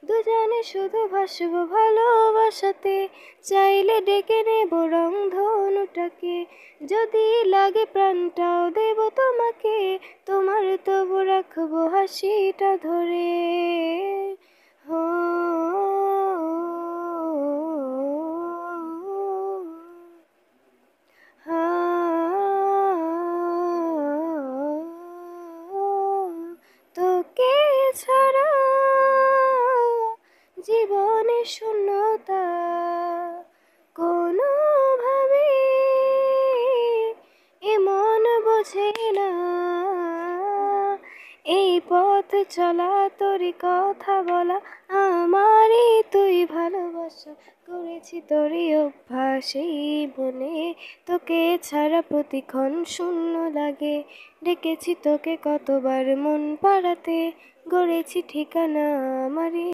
দুজনে শুধু ভাসবো ভালোবাসাতে, চাইলে ডেকে নেব রংধনুটাকে। যদি লাগে প্রাণটাও দেব তোমাকে, তোমার তবু রাখবো হাসিটা ধরে। হো হা তোকে ছাড়া জীবনে শূন্যতা, কোনোভাবে এমন বোঝে না। এই পথ চলা, তোরই কথা বলা, আমারই তুই ভালোবাসা, করেছি তোরই অভ্যাস এই মনে। তোকে ছাড়া প্রতিক্ষণ শূন্য লাগে, ডেকেছি তোকে কতবার মন পাড়াতে, গড়েছি ঠিকানা আমারই।